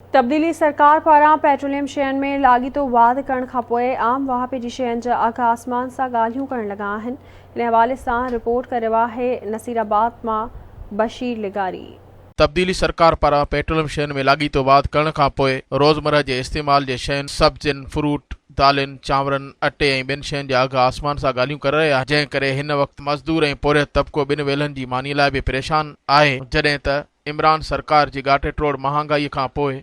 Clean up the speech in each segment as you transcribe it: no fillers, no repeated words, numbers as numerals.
तब्दीली सरकार पारां पेट्रोलियम शयुनि में लाॻीतो वाध करण खां पोइ आम वाहपे जी शयुनि जा अघ आसमान सां ॻाल्हियूं करण लॻा आहिनि। इन हवाले सां रिपोर्ट करे आहे नसीराबाद मां बशीर लिगारी। तब्दीली सरकार पारां पेट्रोलियम शयुनि में लाॻीतो वाध करण खां पोइ रोज़मर्रा जे इस्तेमाल जे शयुनि सब्जियुनि, फ्रूट, दालुनि, चांवरनि, अटे ऐं ॿियनि शयुनि जा अघ आसमान सां ॻाल्हियूं करे रहिया, जंहिं करे हिन वक़्तु मज़दूर ऐं पोरियत तबिको ॿिनि वेलनि जी मानी लाइ बि परेशान आहे। जॾहिं त इमरान सरकार जी गाटे टोड़ महांगाईअ खां पोइ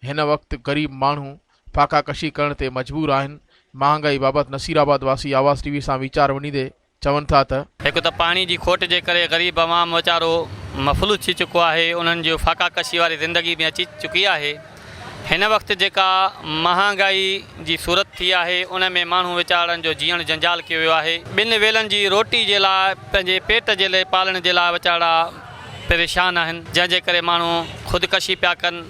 हिन वक़्तु ग़रीब माण्हू फाका कशी करण ते मजबूर आहिनि। महांगाई बाबति नसीराबाद वासी आवाज़ टीवी सां वीचार वञींदे चवनि था त हिकु त पाणी जी खोट जे करे ग़रीब अवाम वीचारो मफ़लूज थी चुको आहे, उन्हनि जो फाका कशी वारी ज़िंदगी में अची चुकी आहे। हिन वक़्तु जेका महांगाई जी सूरत थी आहे उन में माण्हू वीचारनि जो जीअण जंजाल कयो वियो आहे। ॿिनि वेलनि जी रोटी जे लाइ, पंहिंजे पेट जे लाइ पालण जे लाइ वीचारा परेशान आहिनि, जंहिंजे करे माण्हू ख़ुदकशी पिया कनि,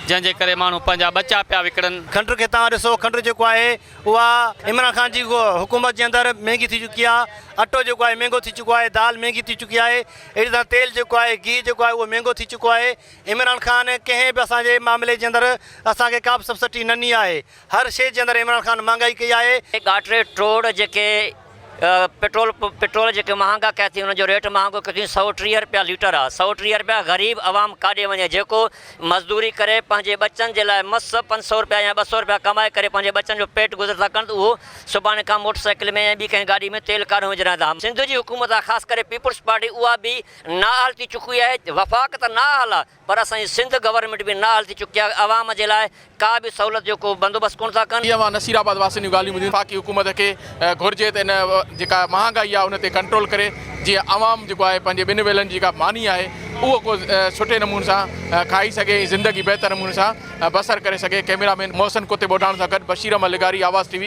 जंहिंजे करे माण्हू पंहिंजा बचा पिया विकिणनि। खंड खे तव्हां ॾिसो, खंड जेको आहे उहा इमरान ख़ान जी हुकूमत जे अंदरि महांगी थी चुकी आहे। अटो जेको आहे महांगो थी चुको आहे, दाल महांगी थी चुकी आहे, अहिड़ी तरह तेल जेको आहे, घी जेको आहे उहो महांगो थी चुको आहे। इमरान ख़ान कंहिं बि असांजे मामले जे अंदरि असांखे का बि सब्सिडी न ॾिनी आहे। हर शइ जे अंदरि इमरान ख़ान महांगाई कई आहे। गाटे टोड़ जेके पेट्रोल जेके महांगा कया थी, उनजो रेट महांगो कयो थी। 130 रुपया लीटर आहे। 130 रुपया ग़रीब अवाम काॾे वञे, जेको मज़दूरी करे पंहिंजे बच्चनि जे लाइ मस 500 रुपया या 200 रुपया कमाए करे पंहिंजे बच्चनि जो पेट गुज़र था कनि, त उहो सुभाणे खां मोटरसाइकिल में या ॿी कंहिं गाॾी में तेल कारो विझराईंदा। सिंध जी हुकूमत आहे, ख़ासि करे पीपुल्स पार्टी, उहा बि नाअहल थी चुकी आहे। वफ़ाक़ त नाअहल आहे, पर असांजी सिंध गवर्नमेंट बि नाअहल थी चुकी आहे। अवाम जे लाइ का बि सहूलियत जो को बंदोबस्तु कोन था कनि। नसीराबाद वासियुनि जूं ॻाल्हियूं ॿुधियूं। वफ़ाक़ी हुकूमत खे घुरिजे त इन जेका महांगाई आहे उन ते कंट्रोल करे, जीअं आवाम जेको आहे पंहिंजे ॿिनि वेलनि जी जेका मानी आहे उहो को सुठे नमूने सां खाई सघे, ज़िंदगी बहितर नमूने सां बसर करे सघे। कैमरामैन मोहसिन कुते बोडाण सां गॾु बशीर अहमद लिगारी, आवाज़ टीवी।